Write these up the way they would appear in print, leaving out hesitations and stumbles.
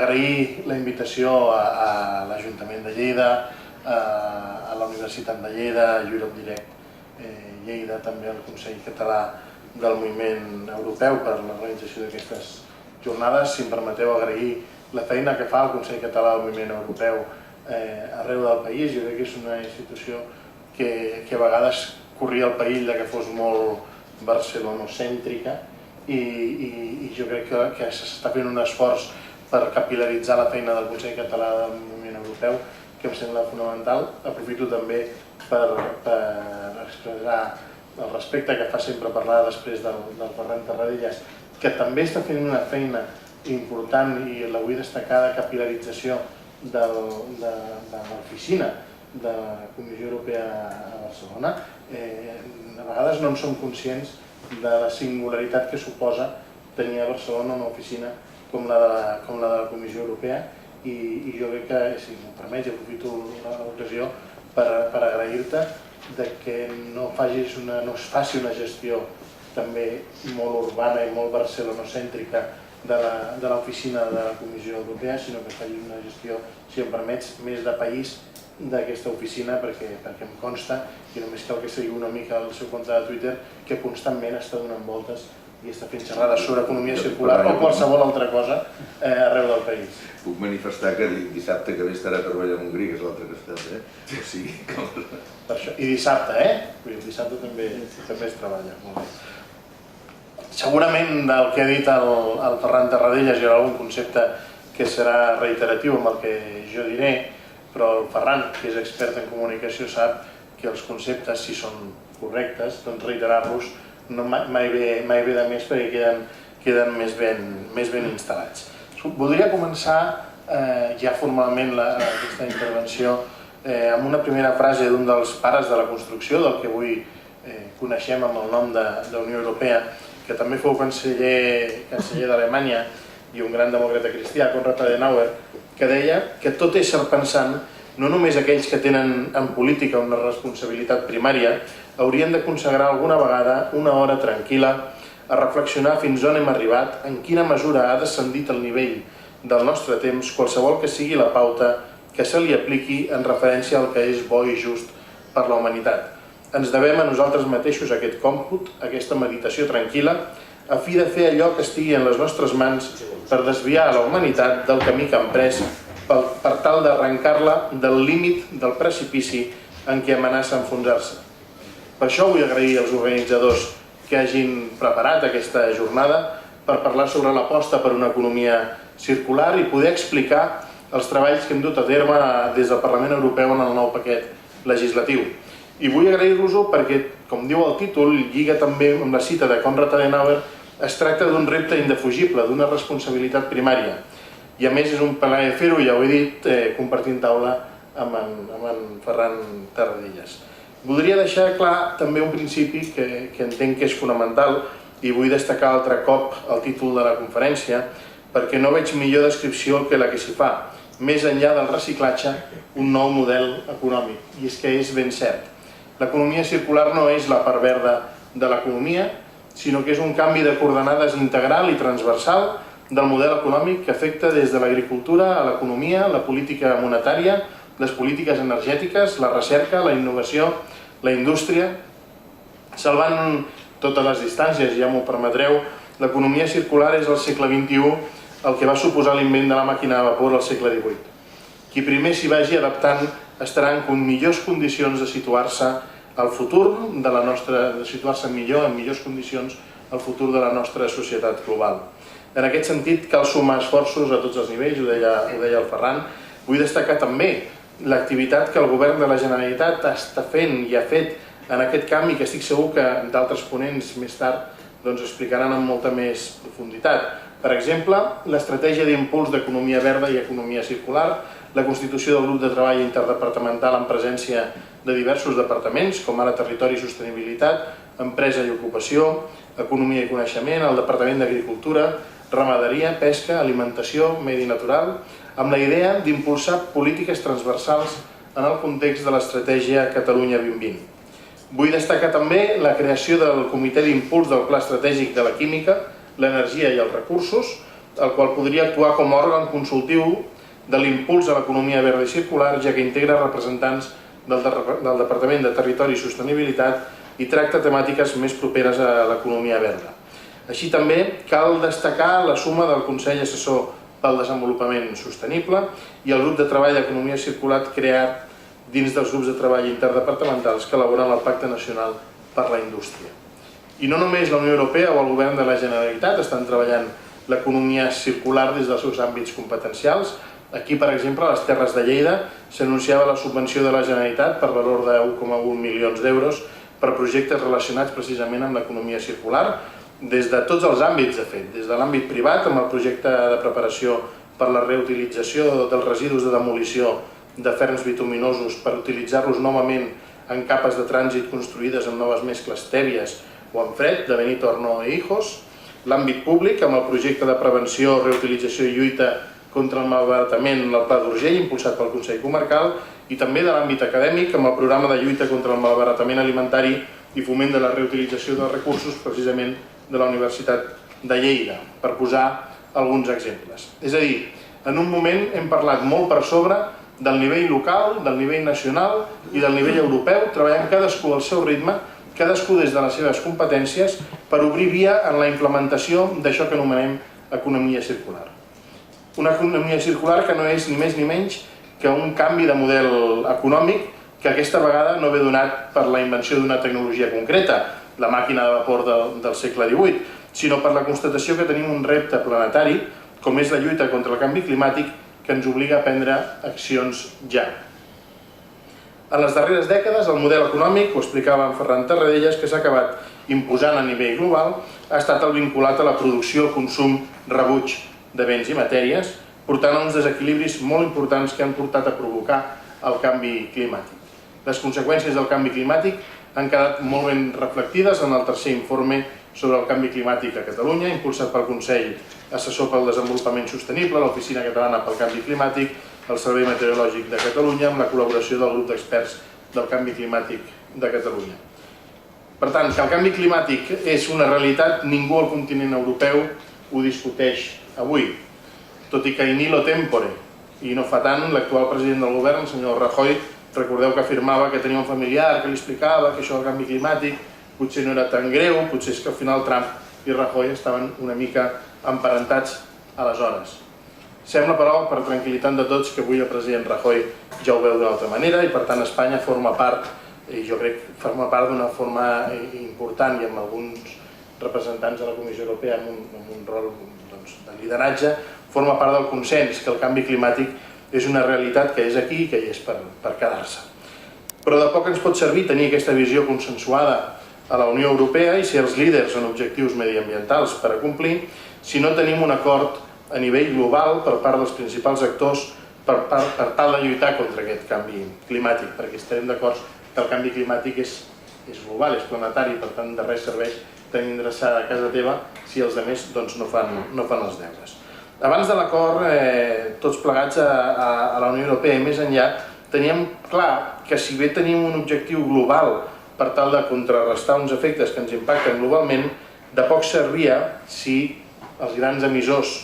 agrair la invitació a l'Ajuntament de Lleida, a la Universitat de Lleida, a Europe Direct Lleida, també al Consell Català del Moviment Europeu per l'organització d'aquestes jornades. Si em permeteu, agrair la feina que fa el Consell Català del Moviment Europeu arreu del país. Jo crec que és una institució que a vegades corria el perill que fos molt barcelonocèntrica i jo crec que s'està fent un esforç per capil·laritzar la feina del Consell Català del Moviment Europeu, que em sembla fonamental. Aprofito també per expressar el respecte que fa sempre parlar després del Ferran Tarradellas, que també està fent una feina important i la vull destacar de capilarització de l'oficina de la Comissió Europea a Barcelona. A vegades no en som conscients de la singularitat que suposa tenir a Barcelona una oficina com la de la Comissió Europea i jo crec que, si m'ho permets, aprofito l'ocasió per agrair-te que no es faci una gestió també molt urbana i molt barcelonocèntrica de l'oficina de la Comissió Europea, sinó que es faci una gestió, si em permets, més de país d'aquesta oficina, perquè em consta, i només cal que segui una mica el seu compte de Twitter, que constantment està donant voltes i està fent xerrades sobre economia circular o qualsevol altra cosa arreu del país. Puc manifestar que dissabte que ve estarà treballant a Hongria, que és l'altre costat, o sigui... Per això. I dissabte, dissabte també es treballa. Molt bé. Segurament del que ha dit el Ferran Tarradellas hi haurà algun concepte que serà reiteratiu amb el que jo diré, però el Ferran, que és expert en comunicació, sap que els conceptes, si són correctes, doncs reiterar-los mai ve de més perquè queden més ben instal·lats. Voldria començar ja formalment aquesta intervenció amb una primera frase d'un dels pares de la construcció, del que avui coneixem amb el nom d'Unió Europea, que també fou canceller d'Alemanya i un gran demòcrata cristià, Konrad Adenauer, que deia que tot ésser pensant, no només aquells que tenen en política una responsabilitat primària, haurien de consagrar alguna vegada una hora tranquil·la a reflexionar fins on hem arribat, en quina mesura ha descendit el nivell del nostre temps, qualsevol que sigui la pauta que se li apliqui en referència al que és bo i just per la humanitat. Ens devem a nosaltres mateixos aquest còmput, aquesta meditació tranquil·la, a fi de fer allò que estigui en les nostres mans per desviar a la humanitat del camí que ha emprès per tal d'arrencar-la del límit del precipici en què amenaça enfonsar-se. Per això vull agrair als organitzadors que hagin preparat aquesta jornada per parlar sobre l'aposta per una economia circular i poder explicar els treballs que hem dut a terme des del Parlament Europeu en el nou paquet legislatiu. I vull agrair-vos-ho perquè, com diu el títol, lliga també amb la cita de Konrad Adenauer, es tracta d'un repte indefugible, d'una responsabilitat primària. I a més és un plaer fer-ho, ja ho he dit, compartint taula amb en Ferran Tarradellas. Voldria deixar clar també un principi que entenc que és fonamental i vull destacar altre cop el títol de la conferència perquè no veig millor descripció que la que s'hi fa, més enllà del reciclatge, un nou model econòmic. I és que és ben cert. L'economia circular no és la part verda de l'economia, sinó que és un canvi de coordenades integral i transversal del model econòmic que afecta des de l'agricultura a l'economia, la política monetària, les polítiques energètiques, la recerca, la innovació, la indústria. Salvant totes les distàncies, ja m'ho permetreu, l'economia circular és al segle XXI el que va suposar l'invent de la màquina de vapor al segle XVIII. Qui primer s'hi vagi adaptant estarà en millors condicions de situar-se al futur de situar-se millor, en millors condicions, al futur de la nostra societat global. En aquest sentit, cal sumar esforços a tots els nivells, ho deia el Ferran. Vull destacar també l'activitat que el govern de la Generalitat està fent i ha fet en aquest canvi, que estic segur que d'altres ponents més tard explicaran amb molta més profunditat. Per exemple, l'estratègia d'impuls d'economia verda i economia circular, la constitució del grup de treball interdepartamental en presència de diversos departaments, com ara Territori i Sostenibilitat, Empresa i Ocupació, Economia i Coneixement, el Departament d'Agricultura, Ramaderia, Pesca, Alimentació, Medi Natural, amb la idea d'impulsar polítiques transversals en el context de l'estratègia Catalunya 2020. Vull destacar també la creació del Comitè d'Impuls del Pla Estratègic de la Química, l'Energia i els Recursos, el qual podria actuar com a òrgan consultiu de l'impuls a l'economia verda i circular, ja que integra representants del Departament de Territori i Sostenibilitat i tracta temàtiques més properes a l'economia verda. Així també cal destacar la suma del Consell Assessor pel Desenvolupament Sostenible i el grup de treball d'Economia Circular creat dins dels grups de treball interdepartamentals que elaboren el Pacte Nacional per la Indústria. I no només la Unió Europea o el Govern de la Generalitat estan treballant l'economia circular des dels seus àmbits competencials. Aquí, per exemple, a les Terres de Lleida s'anunciava la subvenció de la Generalitat per valor de 1,1 milions d'euros per projectes relacionats precisament amb l'economia circular, des de tots els àmbits, de fet, des de l'àmbit privat, amb el projecte de preparació per la reutilització dels residus de demolició de ferns bituminosos per utilitzar-los novament en capes de trànsit construïdes amb noves mescles tèbies o en fred, de Benidorm i Hijos, l'àmbit públic, amb el projecte de prevenció, reutilització i lluita contra el malbaratament en el Pla d'Urgell, impulsat pel Consell Comarcal, i també de l'àmbit acadèmic, amb el programa de lluita contra el malbaratament alimentari i foment de la reutilització dels recursos, precisament de la Universitat de Lleida, per posar alguns exemples. És a dir, en un moment hem parlat molt per sobre del nivell local, del nivell nacional i del nivell europeu, treballant cadascú al seu ritme, cadascú des de les seves competències, per obrir via en la implementació d'això que anomenem economia circular. Una economia circular que no és ni més ni menys que un canvi de model econòmic que aquesta vegada no ve donat per la invenció d'una tecnologia concreta, la màquina de vapor del segle XVIII, sinó per la constatació que tenim un repte planetari, com és la lluita contra el canvi climàtic, que ens obliga a prendre accions ja. En les darreres dècades, el model econòmic, ho explicava en Ferran Tarradellas, que s'ha acabat imposant a nivell global, ha estat el vinculat a la producció, consum, rebuig de béns i matèries, portant a uns desequilibris molt importants que han portat a provocar el canvi climàtic. Les conseqüències del canvi climàtic han quedat molt ben reflectides en el tercer informe sobre el canvi climàtic a Catalunya, impulsat pel Consell Assessor pel Desenvolupament Sostenible, l'Oficina Catalana pel Canvi Climàtic, el Servei Meteorològic de Catalunya, amb la col·laboració del grup d'experts del Canvi Climàtic de Catalunya. Per tant, que el canvi climàtic és una realitat, ningú al continent europeu ho discuteix avui, tot i que in illo tempore, i no fa tant, l'actual president del govern, el senyor Rajoy, recordeu que afirmava que tenia un familiar que li explicava que això del canvi climàtic potser no era tan greu, potser és que al final Trump i Rajoy estaven una mica emparentats aleshores. Sembla, però, per tranquil·litat de tots, que avui el president Rajoy ja ho veu d'una altra manera i, per tant, Espanya forma part, i jo crec que forma part d'una forma important i amb alguns representants de la Comissió Europea amb un rol de lideratge, forma part del consens que el canvi climàtic és una realitat que és aquí i que hi és per quedar-se. Però de poc ens pot servir tenir aquesta visió consensuada a la Unió Europea i ser els líders en objectius mediambientals per a complir si no tenim un acord a nivell global per part dels principals actors per tal de lluitar contra aquest canvi climàtic, perquè estarem d'acord que el canvi climàtic és global, és planetari, per tant de res serveix tenir endreçada a casa teva si els altres no fan els deures. Abans de l'acord, tots plegats a la Unió Europea i més enllà, teníem clar que si bé tenim un objectiu global per tal de contrarrestar uns efectes que ens impacten globalment, de poc servia si els grans emissors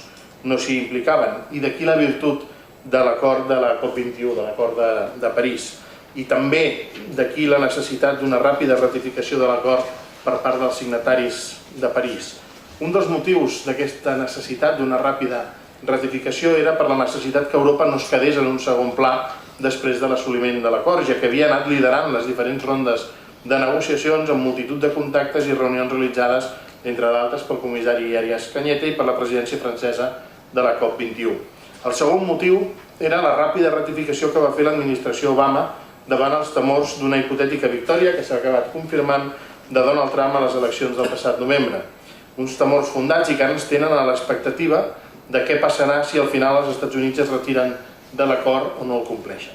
no s'hi implicaven. I d'aquí la virtut de l'acord de la COP21, de l'acord de París. I també d'aquí la necessitat d'una ràpida ratificació de l'acord per part dels signataris de París. Un dels motius d'aquesta necessitat d'una ràpida ratificació era per la necessitat que Europa no es quedés en un segon pla després de l'assoliment de l'acord, ja que havia anat liderant les diferents rondes de negociacions amb multitud de contactes i reunions realitzades, entre d'altres, pel comissari Arias Cañete i per la presidència francesa de la COP21. El segon motiu era la ràpida ratificació que va fer l'administració Obama davant els temors d'una hipotètica victòria que s'ha acabat confirmant de Donald Trump a les eleccions del passat novembre. Uns temors fundats i que ara ens tenen a l'expectativa de què passarà si al final els Estats Units es retiren de l'acord o no el compleixen.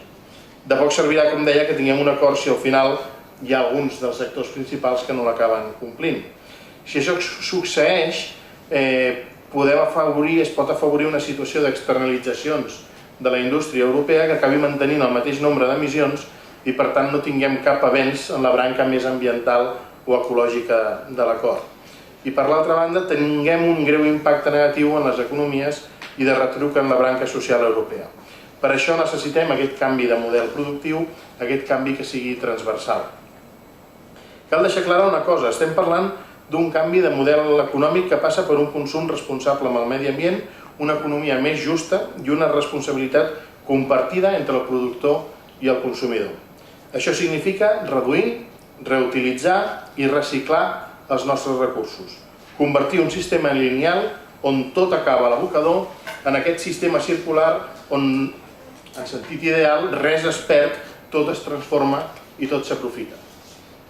De poc servirà, com deia, que tinguem un acord si al final hi ha alguns dels sectors principals que no l'acaben complint. Si això succeeix, es pot afavorir una situació d'externalitzacions de la indústria europea que acabi mantenint el mateix nombre d'emissions i per tant no tinguem cap avenç en la branca més ambiental o ecològica de l'acord. i per l'altra banda tinguem un greu impacte negatiu en les economies i de retruc en la branca social europea. Per això necessitem aquest canvi de model productiu, aquest canvi que sigui transversal. Cal deixar clara una cosa, estem parlant d'un canvi de model econòmic que passa per un consum responsable amb el medi ambient, una economia més justa i una responsabilitat compartida entre el productor i el consumidor. Això significa reduir, reutilitzar i reciclar els nostres recursos. Convertir un sistema lineal on tot acaba a l'abocador en aquest sistema circular on, en sentit ideal, res es perd, tot es transforma i tot s'aprofita.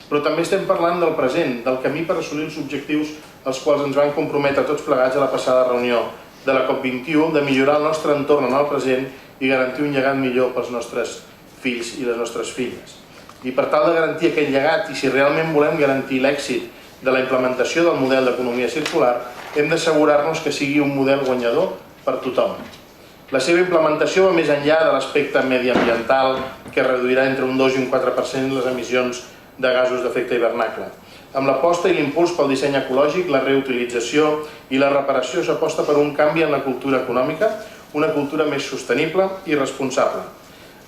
Però també estem parlant del present, del camí per assolir els objectius als quals ens van comprometre tots plegats a la passada reunió de la COP21, de millorar el nostre entorn en el present i garantir un llegat millor pels nostres fills i les nostres filles. I per tal de garantir aquest llegat, i si realment volem garantir l'èxit de la implementació del model d'economia circular, hem d'assegurar-nos que sigui un model guanyador per tothom. La seva implementació va més enllà de l'aspecte mediambiental, que reduirà entre un 2 i un 4% les emissions de gasos d'efecte hivernacle. Amb l'aposta i l'impuls pel disseny ecològic, la reutilització i la reparació s'aposta per un canvi en la cultura econòmica, una cultura més sostenible i responsable.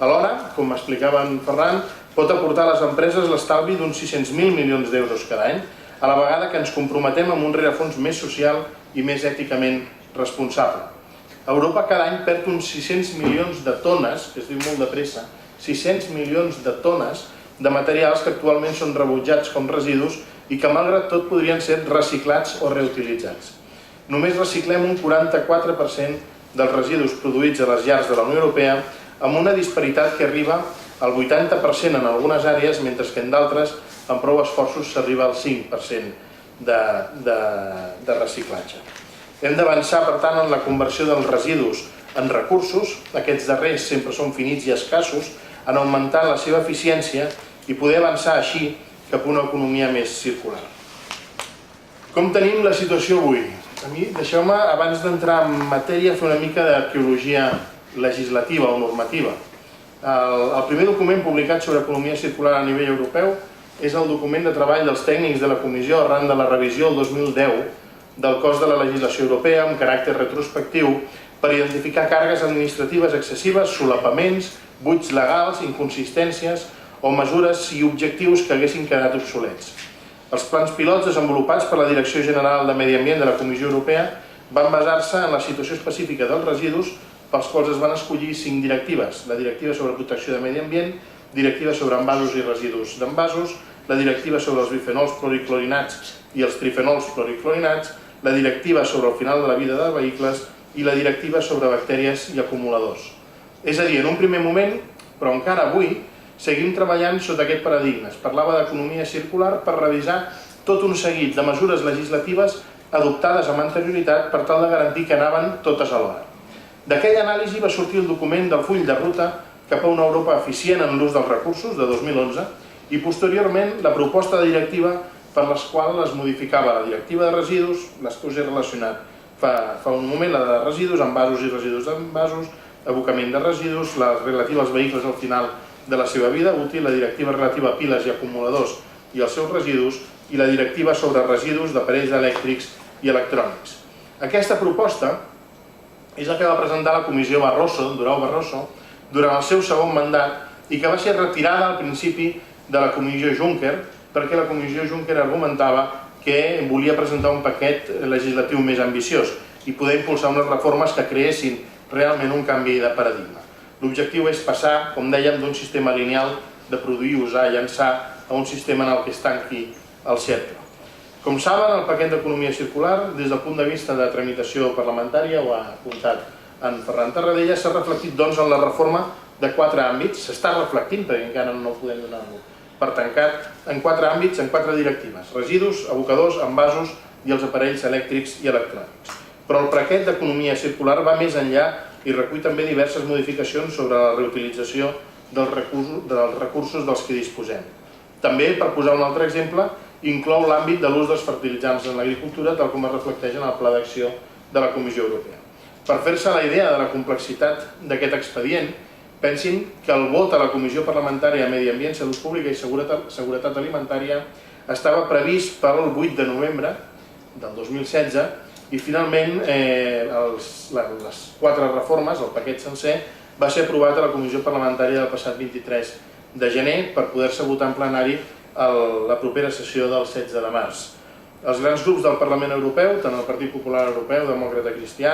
Alhora, com explicava en Ferran, pot aportar a les empreses l'estalvi d'uns 600.000 milions d'euros cada any, a la vegada que ens comprometem amb un rerefons més social i més èticament responsable. Europa cada any perd uns 600 milions de tones, que es diu molt de pressa, 600 milions de tones de materials que actualment són rebutjats com residus i que malgrat tot podrien ser reciclats o reutilitzats. Només reciclem un 44% dels residus produïts a les llars de la Unió Europea, amb una disparitat que arriba al 80% en algunes àrees, mentre que en d'altres, amb prou esforços, s'arriba al 5% de reciclatge. Hem d'avançar, per tant, en la conversió dels residus en recursos, aquests darrers sempre són finits i escassos, en augmentar la seva eficiència i poder avançar així cap a una economia més circular. Com tenim la situació avui? A mi, deixeu-me, abans d'entrar en matèria, fer una mica d'arqueologia legislativa o normativa. El primer document publicat sobre economia circular a nivell europeu és el document de treball dels tècnics de la Comissió arran de la revisió el 2010 del cos de la legislació europea amb caràcter retrospectiu per identificar càrregues administratives excessives, solapaments, buits legals, inconsistències o mesures i objectius que haguessin quedat obsolets. Els plans pilots desenvolupats per la Direcció General de Medi Ambient de la Comissió Europea van basar-se en la situació específica dels residus pels quals es van escollir 5 directives. La Directiva sobre Protecció de Medi Ambient, Directiva sobre envasos i residus d'envasos, la Directiva sobre els bifenols pluriclorinats i els trifenols pluriclorinats, la Directiva sobre el final de la vida de vehicles i la Directiva sobre bactèries i acumuladors. És a dir, en un primer moment, però encara avui, seguim treballant sota aquest paradigma. Es parlava d'economia circular per revisar tot un seguit de mesures legislatives adoptades amb anterioritat per tal de garantir que anaven totes alhora. D'aquella anàlisi va sortir el document del full de ruta cap a una Europa eficient en l'ús dels recursos, de 2011, i posteriorment la proposta de directiva per les quals es modificava la directiva de residus, les que us he relacionat fa un moment, la de residus, envasos i residus d'envasos, abocament de residus, la relativa als vehicles al final de la seva vida útil, la directiva relativa a piles i acumuladors i els seus residus, i la directiva sobre residus d'aparells elèctrics i electrònics. Aquesta proposta és la que va presentar la Comissió Barroso, Durão Barroso, durant el seu segon mandat i que va ser retirada al principi de la Comissió Juncker perquè la Comissió Juncker argumentava que volia presentar un paquet legislatiu més ambiciós i poder impulsar unes reformes que creessin realment un canvi de paradigma. L'objectiu és passar, com dèiem, d'un sistema lineal de produir, usar i llançar a un sistema en el que es tanqui el cercle. Com saben, el paquet d'economia circular, des del punt de vista de tramitació parlamentària, ho ha apuntat en Ferran Tarradella, s'ha reflectit doncs en la reforma de 4 àmbits, s'està reflectint perquè encara no podem donar-lo per tancat, en 4 àmbits, en 4 directives: residus, abocadors, envasos i els aparells elèctrics i electrònics. Però el paquet d'economia circular va més enllà i recull també diverses modificacions sobre la reutilització dels recursos dels que disposem. També, per posar un altre exemple, inclou l'àmbit de l'ús dels fertilitzants en l'agricultura, tal com es reflecteix en el Pla d'Acció de la Comissió Europea. Per fer-se la idea de la complexitat d'aquest expedient, pensin que el vot a la Comissió Parlamentària de Medi Ambient, Salut Pública i Seguretat Alimentària estava previst pel 8 de novembre del 2016 i finalment les 4 reformes, el paquet sencer, va ser aprovat a la Comissió Parlamentària del passat 23 de gener per poder-se votar en plenari a la propera sessió del 16 de març. Els grans grups del Parlament Europeu, tant el Partit Popular Europeu, Demòcrata Cristià,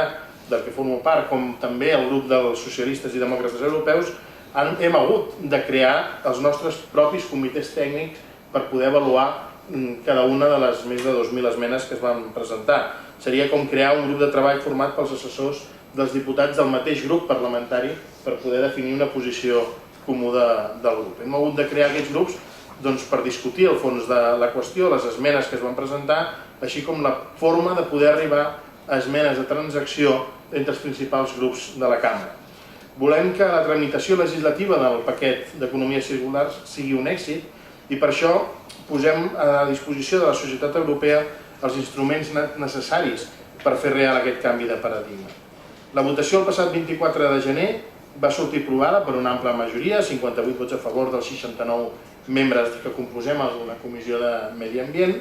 del que formo part, com també el grup dels socialistes i demòcrates europeus, hem hagut de crear els nostres propis comitès tècnics per poder avaluar cada una de les més de 2.000 esmenes que es van presentar. Seria com crear un grup de treball format pels assessors dels diputats del mateix grup parlamentari per poder definir una posició comuna del grup. Hem hagut de crear aquests grups per discutir el fons de la qüestió, les esmenes que es van presentar, així com la forma de poder arribar a esmenes de transacció entre els principals grups de la cambra. Volem que la tramitació legislativa del paquet d'economia circular sigui un èxit i per això posem a disposició de la societat europea els instruments necessaris per fer real aquest canvi de paradigma. La votació el passat 24 de gener va sortir aprovada per una ampla majoria, 58 vots a favor dels 69 membres que composem la Comissió de Medi Ambient,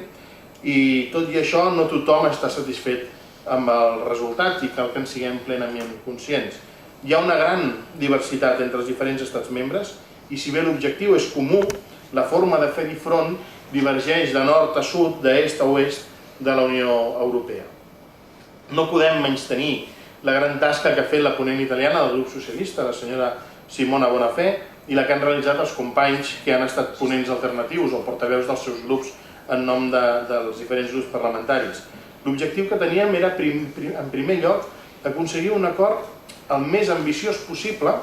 i tot i això no tothom està satisfet amb el resultat i cal que en siguem plenament conscients. Hi ha una gran diversitat entre els diferents estats membres i si bé l'objectiu és comú, la forma de fer-hi front divergeix de nord a sud, d'est a oest de la Unió Europea. No podem menystenir la gran tasca que ha fet la ponent italiana del grup socialista, la senyora Simona Bonafè, i la que han realitzat els companys que han estat ponents alternatius o portaveus dels seus grups en nom dels diferents grups parlamentaris. L'objectiu que teníem era, en primer lloc, aconseguir un acord el més ambiciós possible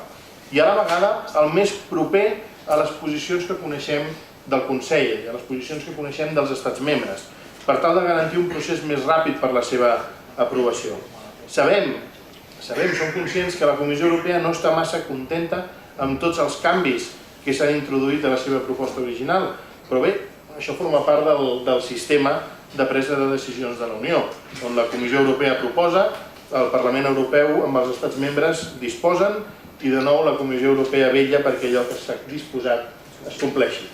i a la vegada el més proper a les posicions que coneixem del Consell, a les posicions que coneixem dels estats membres, per tal de garantir un procés més ràpid per la seva aprovació. Sabem, som conscients que la Comissió Europea no està massa contenta amb tots els canvis que s'han introduït a la seva proposta original, però bé, això forma part del sistema de presa de decisions de la Unió, on la Comissió Europea proposa, el Parlament Europeu amb els estats membres disposen i de nou la Comissió Europea vetlla perquè allò que s'ha disposat es compleixi.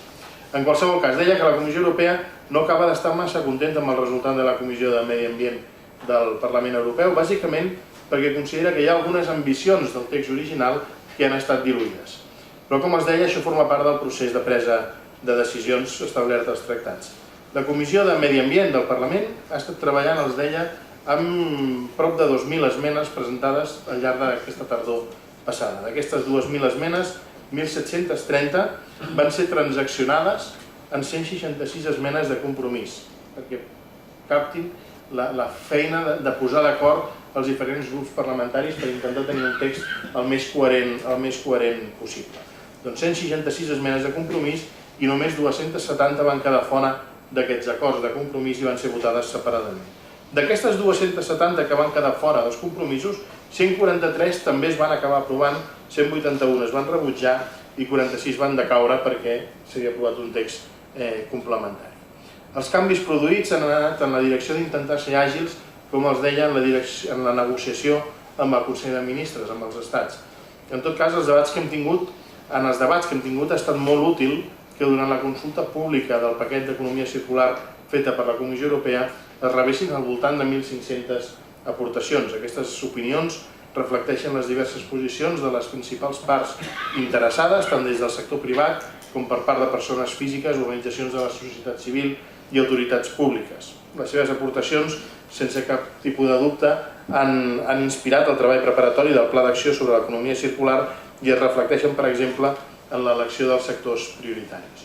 En qualsevol cas, deia que la Comissió Europea no acaba d'estar massa contenta amb el resultat de la Comissió de Medi Ambient del Parlament Europeu, bàsicament perquè considera que hi ha algunes ambicions del text original que han estat diluïdes. Però, com es deia, això forma part del procés de presa de decisions establert als tractats. La Comissió de Medi Ambient del Parlament ha estat treballant, els deia, amb prop de 2.000 esmenes presentades al llarg d'aquesta tardor passada. D'aquestes 2.000 esmenes, 1.730 van ser transaccionades en 166 esmenes de compromís, perquè captin la feina de posar d'acord els diferents grups parlamentaris per intentar tenir un text el més coherent possible. Doncs 166 esmenes de compromís i només 270 van quedar fora d'aquests acords de compromís i van ser votades separadament. D'aquestes 270 que van quedar fora dels compromisos, 143 també es van acabar aprovant, 181 es van rebutjar i 46 van decaure perquè s'havia aprovat un text complementari. Els canvis produïts han anat en la direcció d'intentar ser àgils, com els deia, en la negociació amb el Consell de Ministres, amb els estats. En tot cas, en els debats que hem tingut ha estat molt útil que durant la consulta pública del paquet d'economia circular feta per la Comissió Europea es rebessin al voltant de 1.500 aportacions. Aquestes opinions reflecteixen les diverses posicions de les principals parts interessades, tant des del sector privat com per part de persones físiques, organitzacions de la societat civil i autoritats públiques. Les seves aportacions, sense cap tipus de dubte, han inspirat el treball preparatori del Pla d'Acció sobre l'Economia Circular i es reflecteixen, per exemple, en l'elecció dels sectors prioritaris.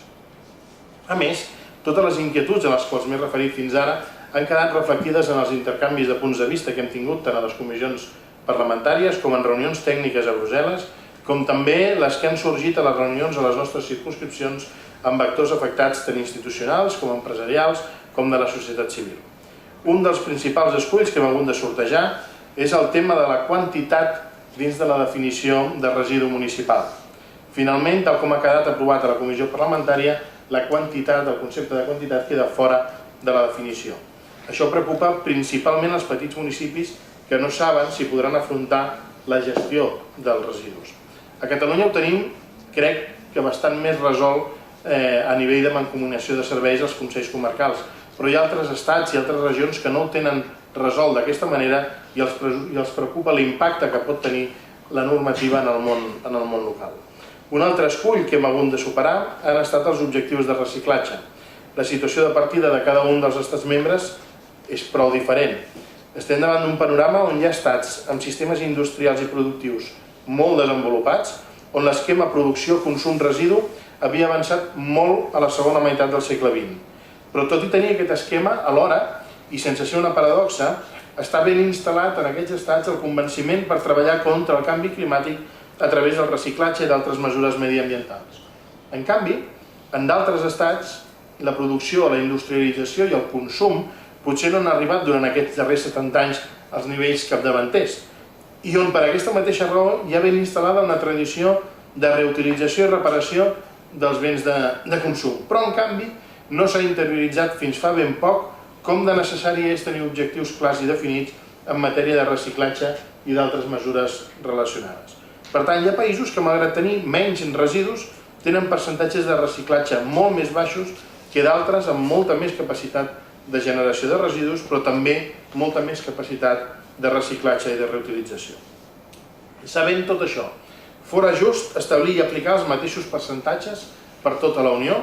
A més, totes les inquietuds a les quals m'he referit fins ara han quedat reflectides en els intercanvis de punts de vista que hem tingut tant a les comissions parlamentàries com en reunions tècniques a Brussel·les, com també les que han sorgit a les reunions a les nostres circumscripcions amb actors afectats tant institucionals com empresarials com de la societat civil. Un dels principals esculls que hem hagut de sortejar és el tema de la quantitat dins de la definició de residu municipal. Finalment, tal com ha quedat aprovat a la comissió parlamentària, el concepte de quantitat queda fora de la definició. Això preocupa principalment els petits municipis que no saben si podran afrontar la gestió dels residus. A Catalunya ho tenim, crec que bastant més resolt a nivell de mancomunació de serveis als consells comarcals, però hi ha altres estats i altres regions que no ho tenen resolt d'aquesta manera i els preocupa l'impacte que pot tenir la normativa en el món local. Un altre escull que hem hagut de superar han estat els objectius de reciclatge. La situació de partida de cada un dels estats membres és prou diferent. Estem davant d'un panorama on hi ha estats amb sistemes industrials i productius molt desenvolupats, on l'esquema producció-consum-residu havia avançat molt a la segona meitat del segle XX. Però tot i tenir aquest esquema, alhora, i sense ser una paradoxa, està ben instal·lat en aquests estats el convenciment per treballar contra el canvi climàtic a través del reciclatge i d'altres mesures mediambientals. En canvi, en d'altres estats, la producció, la industrialització i el consum potser no han arribat durant aquests darrers 70 anys als nivells capdavanters, i on per aquesta mateixa raó hi ha ben instal·lada una tradició de reutilització i reparació dels béns de consum. Però, en canvi, no s'ha interioritzat fins fa ben poc com de necessari és tenir objectius clars i definits en matèria de reciclatge i d'altres mesures relacionades. Per tant, hi ha països que, malgrat tenir menys residus, tenen percentatges de reciclatge molt més baixos que d'altres amb molta més capacitat de generació de residus, però també molta més capacitat de reciclatge i de reutilització. Sabent tot això, fora just establir i aplicar els mateixos percentatges per tota la Unió.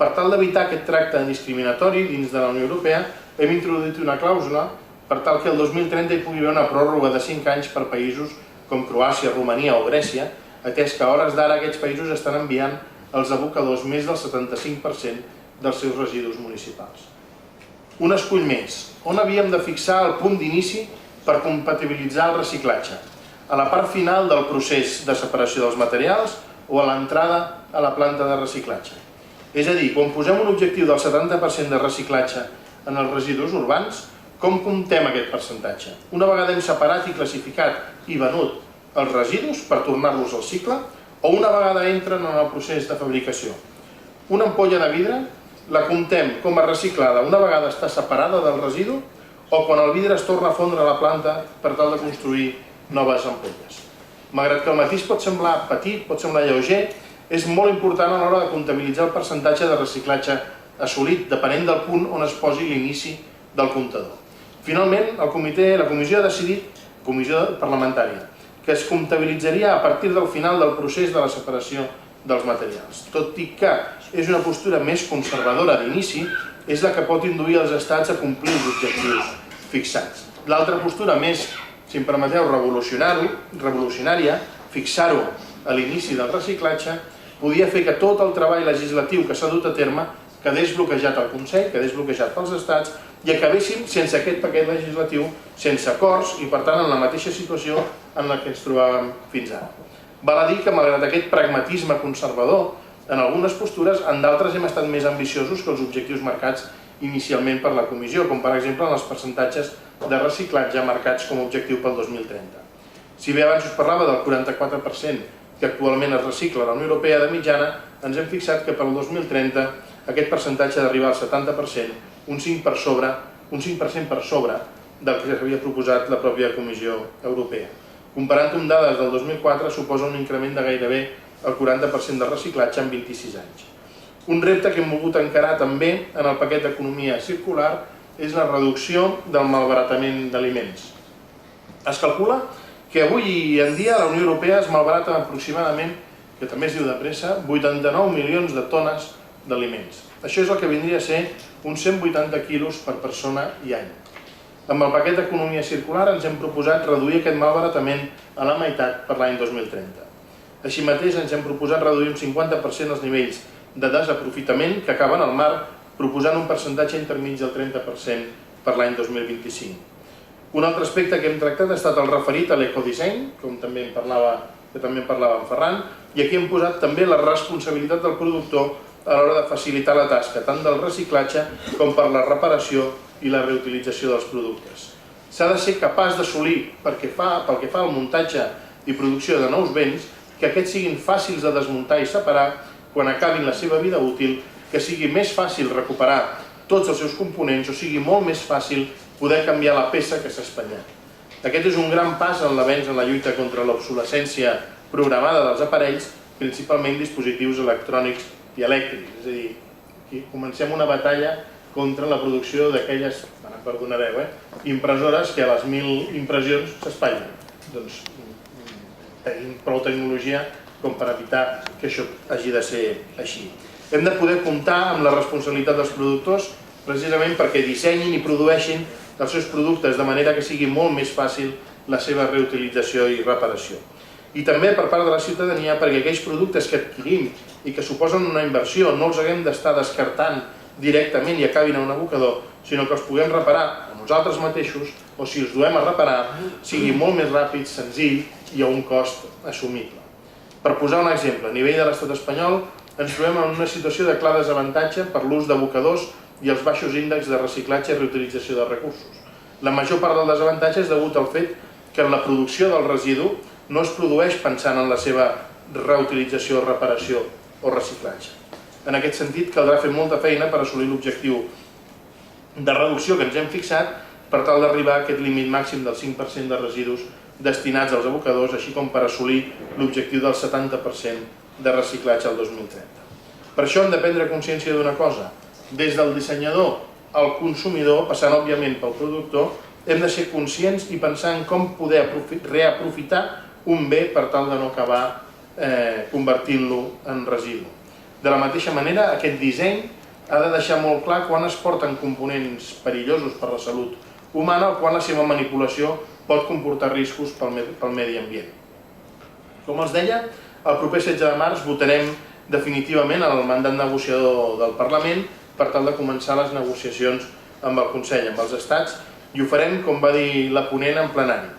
Per tal d'evitar aquest tracte discriminatori dins de la Unió Europea, hem introduït una clàusula per tal que el 2030 hi pugui haver una pròrroga de 5 anys per països com Croàcia, Romania o Grècia, atès que a hores d'ara aquests països estan enviant als abocadors més del 75% dels seus residus municipals. Un escull més. On havíem de fixar el punt d'inici per compatibilitzar el reciclatge? A la part final del procés de separació dels materials o a l'entrada a la planta de reciclatge? És a dir, quan posem un objectiu del 70% de reciclatge en els residus urbans, com comptem aquest percentatge? Una vegada hem separat i classificat i venut els residus per tornar-los al cicle, o una vegada entren en el procés de fabricació? Una ampolla de vidre la comptem com a reciclada una vegada està separada del residu o quan el vidre es torna a fondre a la planta per tal de construir noves ampolles. Malgrat que el matís pot semblar petit, pot semblar lleuger, és molt important a l'hora de comptabilitzar el percentatge de reciclatge assolit, depenent del punt on es posi l'inici del comptador. Finalment, la comissió ha decidit, comissió parlamentària, que es comptabilitzaria a partir del final del procés de la separació dels materials. Tot i que és una postura més conservadora d'inici, és la que pot induir els estats a complir els objectius fixats. L'altra postura més, si em permeteu, revolucionària, fixar-ho a l'inici del reciclatge, podia fer que tot el treball legislatiu que s'ha dut a terme quedés bloquejat al Consell, quedés bloquejat pels estats i acabéssim sense aquest paquet legislatiu, sense acords i, per tant, en la mateixa situació en la que ens trobàvem fins ara. Val a dir que, malgrat aquest pragmatisme conservador, en algunes postures, en d'altres hem estat més ambiciosos que els objectius marcats inicialment per la comissió, com per exemple en els percentatges de reciclatge marcats com a objectiu pel 2030. Si bé abans us parlava del 44% que actualment es recicla a la Unió Europea de mitjana, ens hem fixat que per al 2030 aquest percentatge ha d'arribar al 70%, un 5% per sobre del que s'havia proposat la pròpia Comissió Europea. Comparant amb dades del 2004, suposa un increment de gairebé el 40% de reciclatge en 26 anys. Un repte que hem volgut encarar també en el paquet d'economia circular és la reducció del malbaratament d'aliments. Es calcula que avui en dia a la Unió Europea es malbarata aproximadament, que també es diu de pressa, 89 milions de tones d'aliments. Això és el que vindria a ser uns 180 quilos per persona i any. Amb el paquet d'economia circular ens hem proposat reduir aquest malbaratament a la meitat per l'any 2030. Així mateix ens hem proposat reduir un 50% els nivells de desaprofitament que acaben al mar, proposant un percentatge intermig del 30% per l'any 2025. Un altre aspecte que hem tractat ha estat el referit a l'ecodisseny, que també en parlava en Ferran, i aquí hem posat també la responsabilitat del productor a l'hora de facilitar la tasca, tant del reciclatge com per la reparació i la reutilització dels productes. S'ha de ser capaç d'assolir, pel que fa al muntatge i producció de nous béns, que aquests siguin fàcils de desmuntar i separar quan acabin la seva vida útil, que sigui més fàcil recuperar tots els seus components o sigui molt més fàcil poder canviar la peça que s'ha espatllat. Aquest és un gran pas en l'avenç en la lluita contra l'obsolescència programada dels aparells, principalment dispositius electrònics i elèctrics. És a dir, aquí comencem una batalla contra la producció d'aquelles, em perdonareu, impressores que a les 1.000 impressions s'espatllen. Doncs tenim prou tecnologia com per evitar que això hagi de ser així. Hem de poder comptar amb la responsabilitat dels productors precisament perquè dissenyin i produeixin els seus productes de manera que sigui molt més fàcil la seva reutilització i reparació. I també per part de la ciutadania perquè aquells productes que adquirim i que suposen una inversió no els haguem d'estar descartant directament i acabin a un abocador, sinó que els puguem reparar a nosaltres mateixos o si els duem a reparar sigui molt més ràpid, senzill i a un cost assumible. Per posar un exemple, a nivell de l'estat espanyol ens trobem en una situació de clar desavantatge per l'ús d'abocadors i els baixos índexs de reciclatge i reutilització de recursos. La major part del desavantatge és degut al fet que la producció del residu no es produeix pensant en la seva reutilització, reparació o reciclatge. En aquest sentit, caldrà fer molta feina per assolir l'objectiu de reducció que ens hem fixat per tal d'arribar a aquest límit màxim del 5% de residus destinats als abocadors, així com per assolir l'objectiu del 70% de reciclatge al 2030. Per això hem de prendre consciència d'una cosa. Des del dissenyador al consumidor, passant òbviament pel productor, hem de ser conscients i pensar en com poder reaprofitar un bé per tal de no acabar convertint-lo en residu. De la mateixa manera, aquest disseny ha de deixar molt clar quan es porten components perillosos per la salut humana o quan la seva manipulació pot comportar riscos pel medi ambient. Com els deia, el proper 16 de març votarem definitivament el mandat negociador del Parlament per tal de començar les negociacions amb el Consell, amb els Estats, i ho farem, com va dir la ponent, en plenari.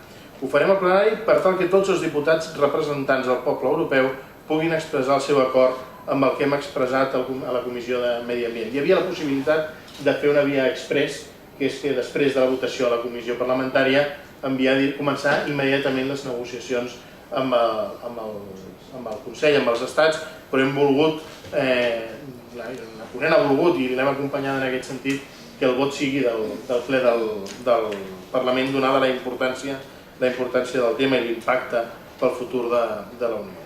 Ho farem en plenari per tal que tots els diputats representants del poble europeu puguin expressar el seu acord amb el que hem expressat a la Comissió de Medi Ambient. Hi havia la possibilitat de fer una via express, que és que després de la votació a la Comissió Parlamentària començar immediatament les negociacions amb el Consell, amb els Estats, però hem volgut, la ponent ha volgut i l'hem acompanyat en aquest sentit, que el vot sigui del ple del Parlament, donada la importància del tema i l'impacte pel futur de la Unió.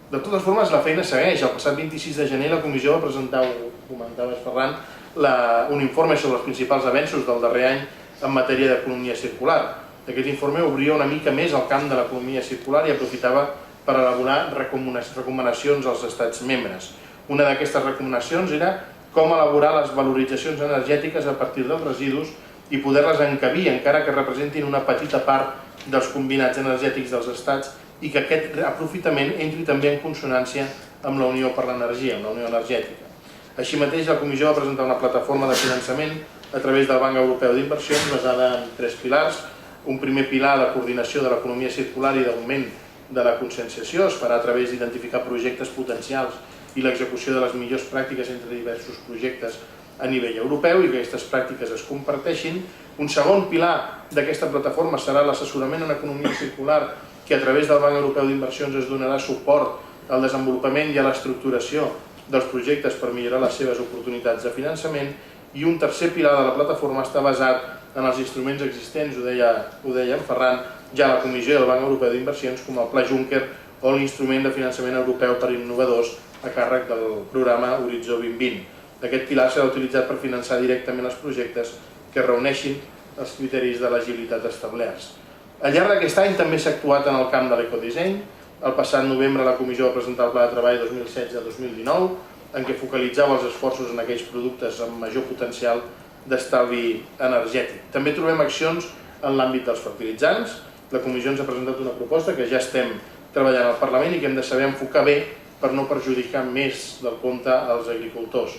De totes formes, la feina segueix. El passat 26 de gener la Comissió va presentar, ho comentaves Ferran, un informe sobre els principals avenços del darrer any en matèria d'economia circular. Aquest informe obria una mica més el camp de l'economia circular i aprofitava per elaborar recomanacions als estats membres. Una d'aquestes recomanacions era com elaborar les valoritzacions energètiques a partir dels residus i poder-les encabir, encara que representin una petita part dels combinats energètics dels estats i que aquest aprofitament entri també en consonància amb la Unió per l'Energia, amb la Unió Energètica. Així mateix, la Comissió va presentar una plataforma de finançament a través del Banc Europeu d'Inversions basada en 3 pilars. Un primer pilar de coordinació de l'economia circular i d'augment de la conscienciació es farà a través d'identificar projectes potencials i l'execució de les millors pràctiques entre diversos projectes a nivell europeu i que aquestes pràctiques es comparteixin. Un segon pilar d'aquesta plataforma serà l'assessorament en economia circular, que a través del Banc Europeu d'Inversions es donarà suport al desenvolupament i a l'estructuració dels projectes per millorar les seves oportunitats de finançament. I un tercer pilar de la plataforma està basat en els instruments existents, ho deia en Ferran, ja a la Comissió del Banc Europeu d'Inversions, com el Pla Juncker o l'instrument de finançament europeu per innovadors a càrrec del programa Horitzó 2020. Aquest pilar serà utilitzat per finançar directament els projectes que reuneixin els criteris de l'agilitat establerts. Al llarg d'aquest any també s'ha actuat en el camp de l'ecodisseny. El passat novembre la Comissió va presentar el Pla de Treball 2016-2019, en què focalitzava els esforços en aquells productes amb major potencial d'estalvi energètic. També trobem accions en l'àmbit dels fertilitzants. La Comissió ens ha presentat una proposta que ja estem treballant al Parlament i que hem de saber enfocar bé per no perjudicar més del compte als agricultors.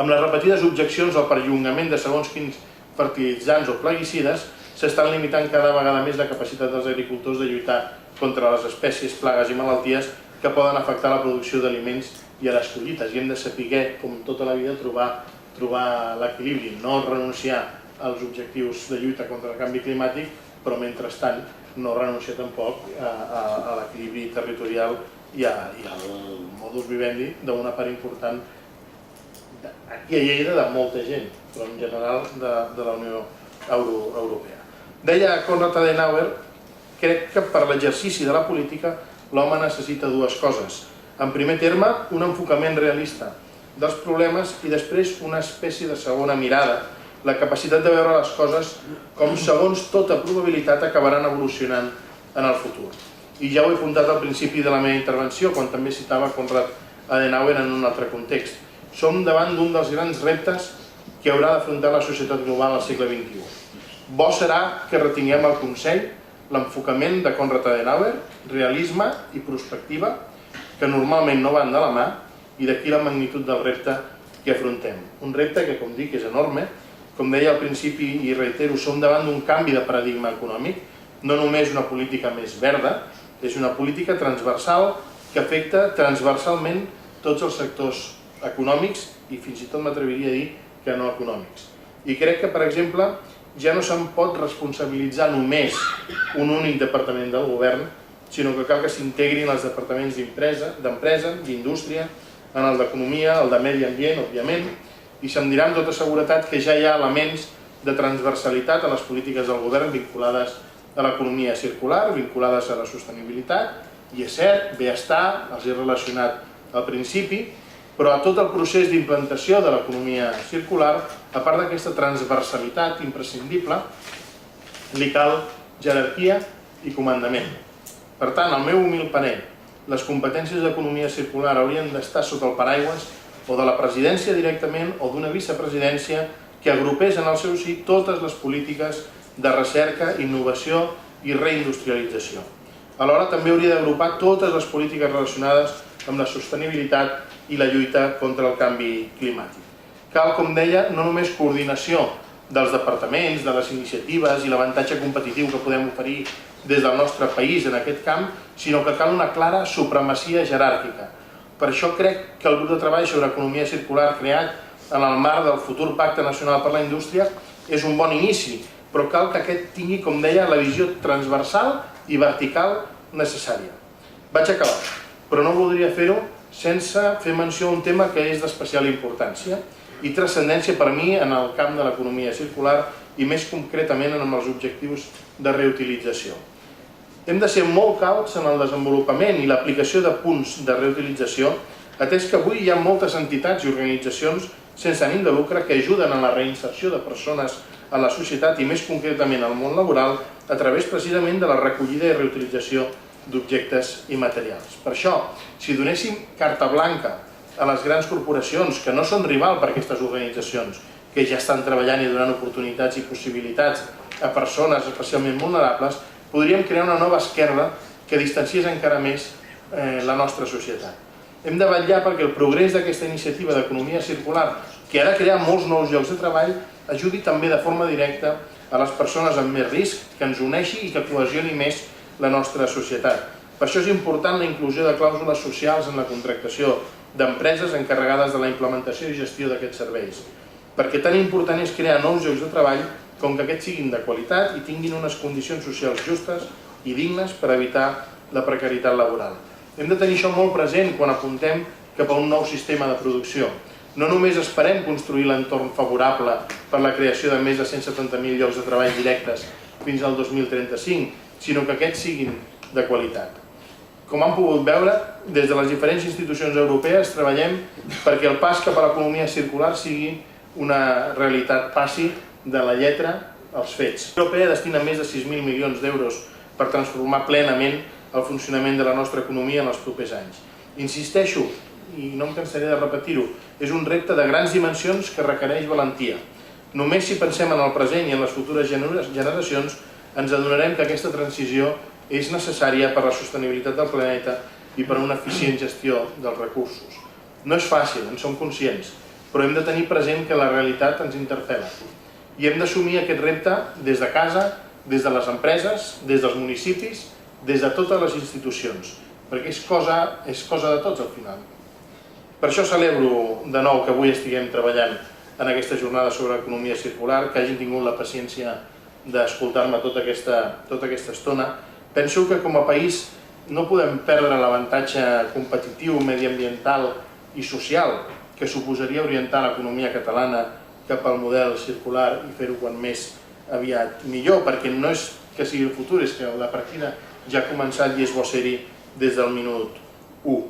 Amb les repetides objeccions al perllongament de segons quins fertilitzants o plaguicides, s'estan limitant cada vegada més la capacitat dels agricultors de lluitar contra les espècies, plagues i malalties que poden afectar la producció d'aliments i a les collites. I hem de saber, com tota la vida, trobar l'equilibri, no renunciar als objectius de lluita contra el canvi climàtic, però mentrestant no renunciar tampoc a l'equilibri territorial i al modus vivendi d'una part important aquí a Lleida de molta gent, però en general de la Unió Europea. Deia Konrad Adenauer, crec que per l'exercici de la política l'home necessita dues coses. En primer terme, un enfocament realista dels problemes i després una espècie de segona mirada, la capacitat de veure les coses com segons tota probabilitat acabaran evolucionant en el futur. I ja ho he apuntat al principi de la meva intervenció, quan també citava Konrad Adenauer en un altre context. Som davant d'un dels grans reptes que haurà d'afrontar la societat global al segle XXI. Bo serà que retinguem el consell, l'enfocament de Konrad Adenauer, realisme i prospectiva, que normalment no van de la mà, i d'aquí la magnitud del repte que afrontem. Un repte que, com dic, és enorme. Com deia al principi i reitero, som davant d'un canvi de paradigma econòmic, no només una política més verda, és una política transversal que afecta transversalment tots els sectors econòmics i fins i tot m'atreviria a dir que no econòmics. I crec que, per exemple, ja no se'n pot responsabilitzar només un únic departament del govern, sinó que cal que s'integrin els departaments d'empresa, d'indústria, en el d'economia, el de medi ambient, òbviament, i se'm dirà amb tota seguretat que ja hi ha elements de transversalitat a les polítiques del govern vinculades a l'economia circular, vinculades a la sostenibilitat, i és cert, bé està, els he relacionat al principi, però a tot el procés d'implantació de l'economia circular, a part d'aquesta transversalitat imprescindible, li cal jerarquia i comandament. Per tant, al meu humil parer, les competències d'economia circular haurien d'estar sota el paraigües o de la presidència directament o d'una vicepresidència que agrupés en el seu si totes les polítiques de recerca, innovació i reindustrialització. Alhora també hauria d'agrupar totes les polítiques relacionades amb la sostenibilitat i la lluita contra el canvi climàtic. Cal, com deia, no només coordinació dels departaments, de les iniciatives i l'avantatge competitiu que podem oferir des del nostre país en aquest camp, sinó que cal una clara supremacia jeràrquica. Per això crec que el grup de treball sobre economia circular creat en el marc del futur Pacte Nacional per la Indústria és un bon inici, però cal que aquest tingui, com deia, la visió transversal i vertical necessària. Vaig acabar, però no voldria fer-ho sense fer menció a un tema que és d'especial importància i transcendència per mi en el camp de l'economia circular i més concretament en els objectius de reutilització. Hem de ser molt cauts en el desenvolupament i l'aplicació de punts de reutilització, atès que avui hi ha moltes entitats i organitzacions sense ànim de lucre que ajuden a la reinserció de persones a la societat i més concretament al món laboral a través precisament de la recollida i reutilització d'objectes i materials. Per això, si donéssim carta blanca a les grans corporacions que no són rival per a aquestes organitzacions, que ja estan treballant i donant oportunitats i possibilitats a persones especialment vulnerables, podríem crear una nova esquerda que distanciés encara més la nostra societat. Hem de vetllar perquè el progrés d'aquesta iniciativa d'economia circular, que ha de crear molts nous llocs de treball, ajudi també de forma directa a les persones amb més risc, que ens uneixi i que cohesioni més la nostra societat. Per això és important la inclusió de clàusules socials en la contractació d'empreses encarregades de la implementació i gestió d'aquests serveis, perquè tan important és crear nous llocs de treball com que aquests siguin de qualitat i tinguin unes condicions socials justes i dignes per evitar la precarietat laboral. Hem de tenir això molt present quan apuntem cap a un nou sistema de producció. No només esperem construir l'entorn favorable per la creació de més de 170.000 llocs de treball directes fins al 2035, sinó que aquests siguin de qualitat. Com han pogut veure, des de les diferents institucions europees treballem perquè el pas cap a l'economia circular sigui una realitat, passi de la lletra als fets. La Unió Europea destina més de 6.000 milions d'euros per transformar plenament el funcionament de la nostra economia en els propers anys. Insisteixo, i no em cansaré de repetir-ho, és un repte de grans dimensions que requereix valentia. Només si pensem en el present i en les futures generacions ens adonarem que aquesta transició és necessària per a la sostenibilitat del planeta i per a una eficient gestió dels recursos. No és fàcil, en som conscients, però hem de tenir present que la realitat ens interpel·la. I hem d'assumir aquest repte des de casa, des de les empreses, des dels municipis, des de totes les institucions, perquè és cosa de tots al final. Per això celebro de nou que avui estiguem treballant en aquesta jornada sobre economia circular, que hagin tingut la paciència d'escoltar-me tota aquesta estona. Penso que com a país no podem perdre l'avantatge competitiu, mediambiental i social que suposaria orientar l'economia catalana cap al model circular i fer-ho quan més aviat millor, perquè no és que sigui el futur, és que la partida ja ha començat i és bo ser-hi des del minut 1.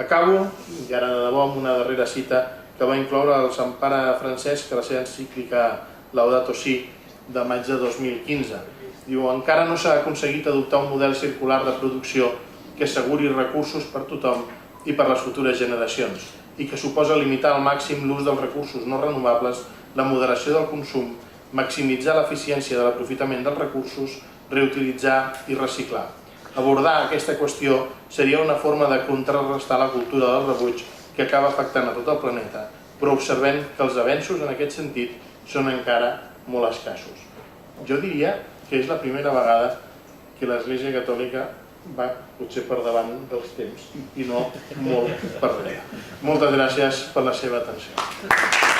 Acabo, i ara de debò, amb una darrera cita que que va incloure el Sant Pare Francesc a la seva encíclica Laudato Si de maig de 2015. Diu, encara no s'ha aconseguit adoptar un model circular de producció que asseguri recursos per tothom i per les futures generacions i que suposa limitar al màxim l'ús dels recursos no renovables, la moderació del consum, maximitzar l'eficiència de l'aprofitament dels recursos, reutilitzar i reciclar. Abordar aquesta qüestió seria una forma de contrarrestar la cultura del rebuig que acaba afectant a tot el planeta, però observem que els avenços en aquest sentit són encara molt escassos. Jo diria que és la primera vegada que l'Església Catòlica va potser per davant dels temps i no molt per darrere. Moltes gràcies per la seva atenció.